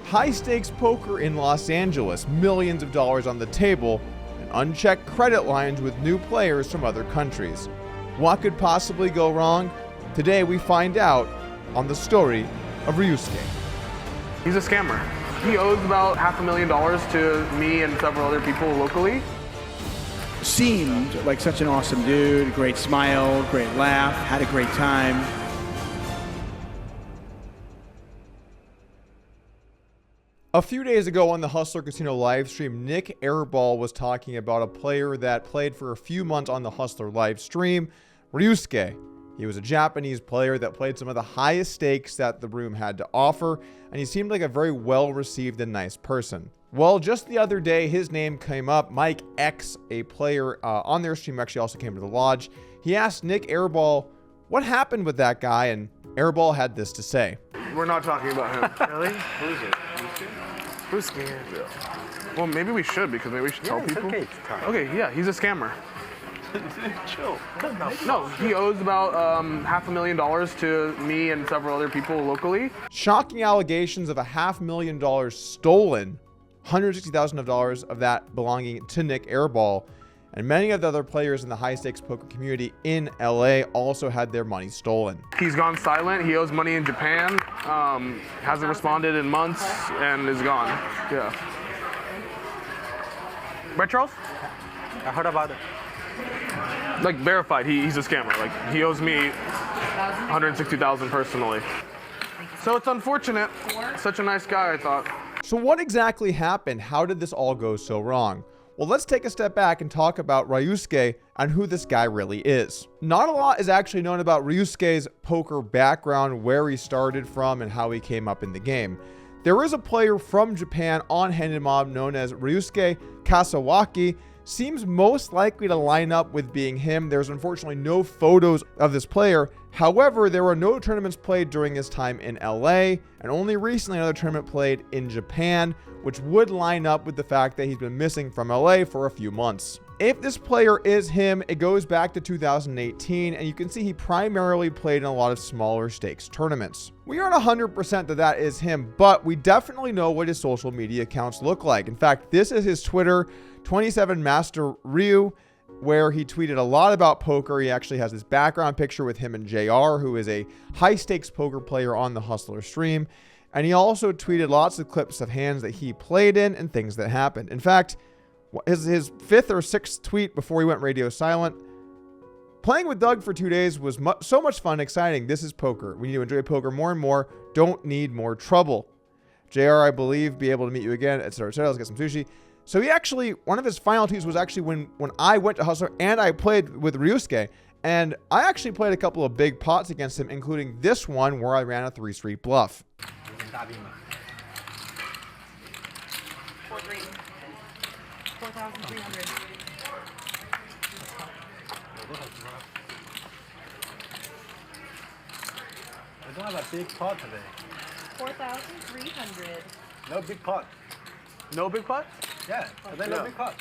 high-stakes poker in Los Angeles, millions of dollars on the table, and unchecked credit lines with new players from other countries. What could possibly go wrong? Today we find out on the story of Ryusuke. He's a scammer. He owes about $500,000 to me and several other people locally. Seemed like such an awesome dude, great smile, great laugh, had a great time. A few days ago on the Hustler Casino livestream, Nick Airball was talking about a player that played for a few months on the Hustler livestream, Ryusuke. He was a Japanese player that played some of the highest stakes that the room had to offer, and he seemed like a very well-received and nice person. Well, just the other day, his name came up. Mike X, a player on their stream, actually also came to the lodge. He asked Nick Airball what happened with that guy, and Airball had this to say. We're not talking about him. Really? Who is it? Who's scared? Well, maybe we should, because maybe we should tell people. Okay, Okay, yeah, he's a scammer. Chill. No, he owes about $500,000 to me and several other people locally. Shocking allegations of $500,000 stolen, $160,000 of that belonging to Nick Airball, and many of the other players in the high-stakes poker community in LA also had their money stolen. He's gone silent. He owes money in Japan. Hasn't responded in months and is gone. Yeah. Right, Charles? I heard about it. Like verified, he's a scammer. Like he owes me $160,000 personally. So it's unfortunate. Such a nice guy, I thought. So what exactly happened? How did this all go so wrong? Well, let's take a step back and talk about Ryusuke and who this guy really is. Not a lot is actually known about Ryusuke's poker background, where he started from, and how he came up in the game. There is a player from Japan on Handed Mob known as Ryusuke Kasawaki. Seems most likely to line up with being him. There's unfortunately no photos of this player. However, there were no tournaments played during his time in LA, and only recently another tournament played in Japan, which would line up with the fact that he's been missing from LA for a few months. If this player is him, it goes back to 2018, and you can see he primarily played in a lot of smaller stakes tournaments. We aren't 100% that that is him, but we definitely know what his social media accounts look like. In fact, this is his Twitter, 27 Master Ryu, where he tweeted a lot about poker. He actually has this background picture with him and JR, who is a high stakes poker player on the Hustler stream. And he also tweeted lots of clips of hands that he played in and things that happened. In fact, his fifth or sixth tweet before he went radio silent: playing with Doug for 2 days was so much fun, exciting. This is poker. We need to enjoy poker more and more. Don't need more trouble. JR, I believe, be able to meet you again, etc., etc. Let's get some sushi. So he actually, one of his final tweets was actually when I went to Hustler and I played with Ryusuke, and I actually played a couple of big pots against him, including this one where I ran a 3-street bluff. 4,300. I don't have a big pot today. 4,300. No big pot. No big pot? Yeah, today no big pot.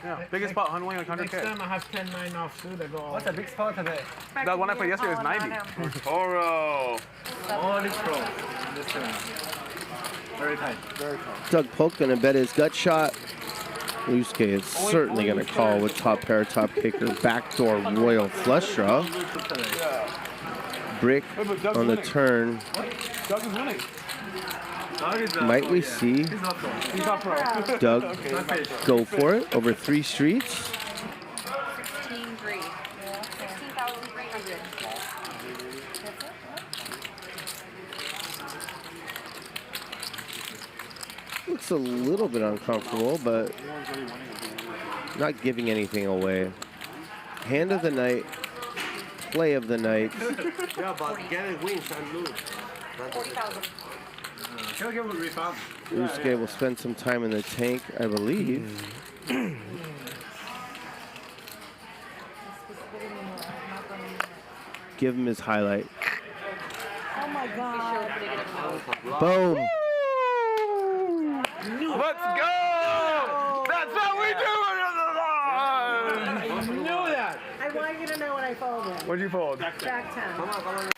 Yeah. Biggest pot, only like Next 100K. time I have 10-9 offsuit, I go all What's the big spot today? That one I played yesterday was 90. Toro. Only pro. Very tight. Very tight. Doug Polk gonna bet his gut shot. Ryusuke is certainly gonna call with top pair, top kicker, backdoor royal flush draw. Brick on the turn. Doug is winning. Might we see He's not pro. Doug go for it over 3 streets? 16,300. 16,300. Looks a little bit uncomfortable, but not giving anything away. Hand of the night, play of the night. Yeah, but getting wins and lose. 40,000. Ryusuke will spend some time in the tank, I believe. Give him his highlight. Oh my God. Boom. Let's go! That's how we do it! I knew that. I want you to know what I folded. What'd you fold? Jack 10. Come on.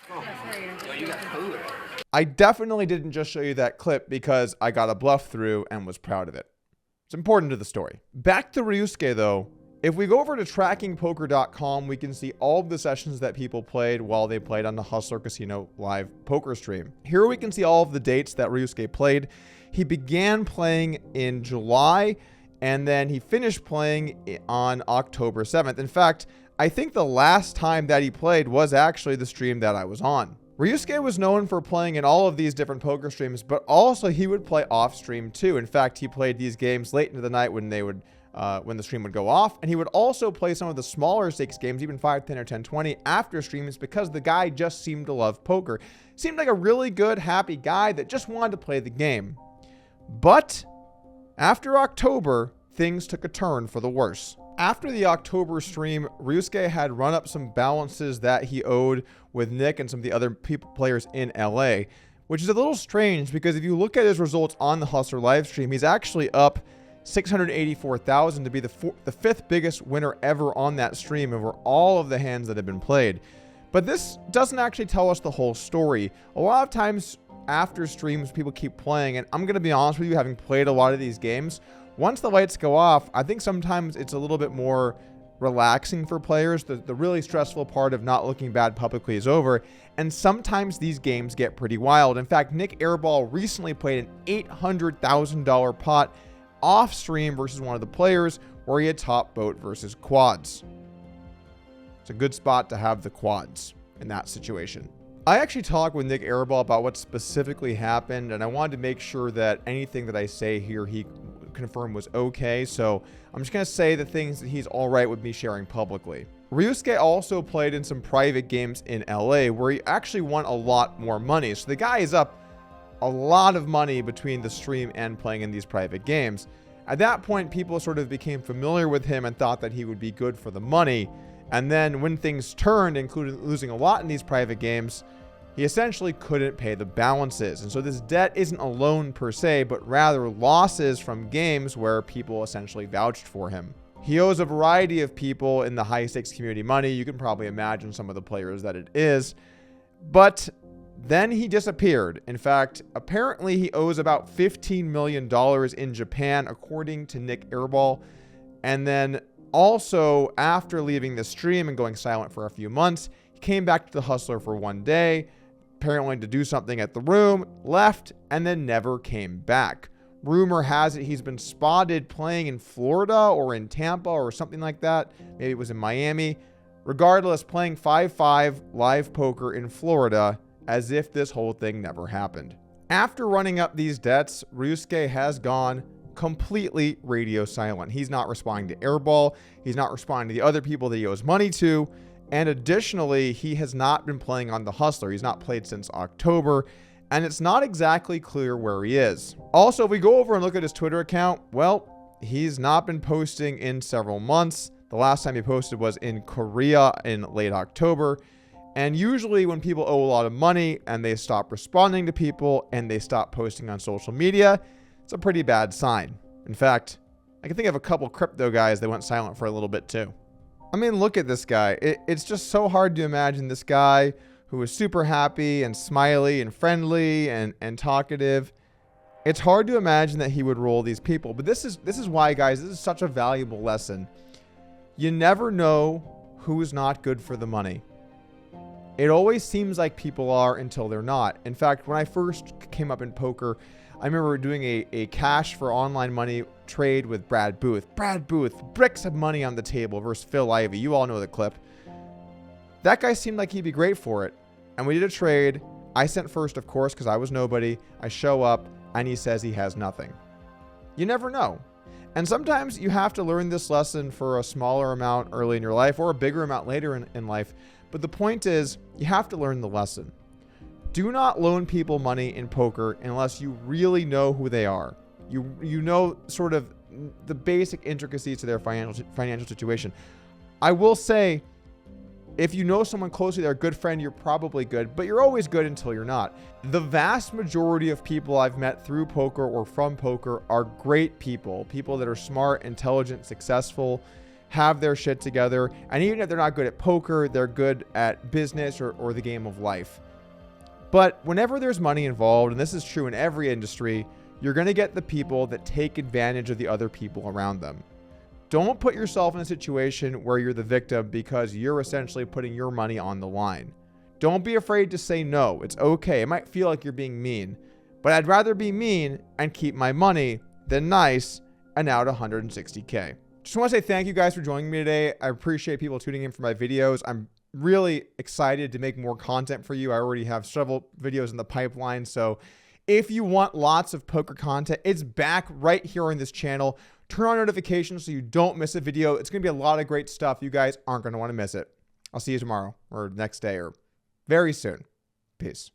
I definitely didn't just show you that clip because I got a bluff through and was proud of it. It's important to the story. Back to Ryusuke though. If we go over to trackingpoker.com, we can see all of the sessions that people played while they played on the Hustler Casino live poker stream. Here we can see all of the dates that Ryusuke played. He began playing in July, and then he finished playing on October 7th. In fact, I think the last time that he played was actually the stream that I was on. Ryusuke was known for playing in all of these different poker streams, but also he would play off stream too. In fact, he played these games late into the night when the stream would go off, and he would also play some of the smaller stakes games, even 5, 10, or 10, 20 after streams, because the guy just seemed to love poker. Seemed like a really good, happy guy that just wanted to play the game. But after October, things took a turn for the worse. After the October stream, Ryusuke had run up some balances that he owed with Nick and some of the other players in LA, which is a little strange because if you look at his results on the Hustler live stream, he's actually up 684,000 to be the fifth biggest winner ever on that stream over all of the hands that have been played. But this doesn't actually tell us the whole story. A lot of times after streams, people keep playing, and I'm going to be honest with you, having played a lot of these games, once the lights go off, I think sometimes it's a little bit more relaxing for players. The really stressful part of not looking bad publicly is over, and sometimes these games get pretty wild. In fact, Nick Airball recently played an $800,000 pot off stream versus one of the players where he had top boat versus quads. It's a good spot to have the quads in that situation. I actually talked with Nick Airball about what specifically happened, and I wanted to make sure that anything that I say here he confirmed was okay, so I'm just going to say the things that he's all right with me sharing publicly. Ryusuke also played in some private games in LA where he actually won a lot more money. So the guy is up a lot of money between the stream and playing in these private games. At that point, people sort of became familiar with him and thought that he would be good for the money. And then when things turned, including losing a lot in these private games, he essentially couldn't pay the balances. And so this debt isn't a loan per se, but rather losses from games where people essentially vouched for him. He owes a variety of people in the high stakes community money. You can probably imagine some of the players that it is. But then he disappeared. In fact, apparently he owes about $15 million in Japan, according to Nick Airball. And then also, after leaving the stream and going silent for a few months, he came back to the Hustler for one day, apparently to do something at the room, left, and then never came back. Rumor has it he's been spotted playing in Florida or in Tampa or something like that. Maybe it was in Miami. Regardless, playing 5-5 live poker in Florida as if this whole thing never happened. After running up these debts, Ryusuke has gone completely radio silent. He's not responding to Airball. He's not responding to the other people that he owes money to. And additionally, he has not been playing on the Hustler. He's not played since October, and it's not exactly clear where he is. Also, if we go over and look at his Twitter account, well, he's not been posting in several months. The last time he posted was in Korea in late October. And usually when people owe a lot of money and they stop responding to people and they stop posting on social media, it's a pretty bad sign. In fact, I can think of a couple crypto guys that went silent for a little bit too. I mean, look at this guy. It's just so hard to imagine this guy who is super happy and smiley and friendly and talkative. It's hard to imagine that he would roll these people. But this is why, guys, this is such a valuable lesson. You never know who's not good for the money. It always seems like people are until they're not. In fact, when I first came up in poker, I remember doing a cash for online money trade with Brad Booth. Brad Booth, bricks of money on the table versus Phil Ivey. You all know the clip. That guy seemed like he'd be great for it. And we did a trade. I sent first, of course, because I was nobody. I show up, and he says he has nothing. You never know. And sometimes you have to learn this lesson for a smaller amount early in your life or a bigger amount later in life. But the point is, you have to learn the lesson. Do not loan people money in poker unless you really know who they are. You know sort of the basic intricacies to their financial situation. I will say, if you know someone closely, they're a good friend, you're probably good, but you're always good until you're not. The vast majority of people I've met through poker or from poker are great people. People that are smart, intelligent, successful, have their shit together. And even if they're not good at poker, they're good at business or the game of life. But whenever there's money involved, and this is true in every industry, you're going to get the people that take advantage of the other people around them. Don't put yourself in a situation where you're the victim because you're essentially putting your money on the line. Don't be afraid to say no. It's okay. It might feel like you're being mean, but I'd rather be mean and keep my money than nice and out 160K. Just want to say thank you guys for joining me today. I appreciate people tuning in for my videos. I'm really excited to make more content for you. I already have several videos in the pipeline. So if you want lots of poker content, it's back right here on this channel. Turn on notifications so you don't miss a video. It's going to be a lot of great stuff. You guys aren't going to want to miss it. I'll see you tomorrow or next day or very soon. Peace.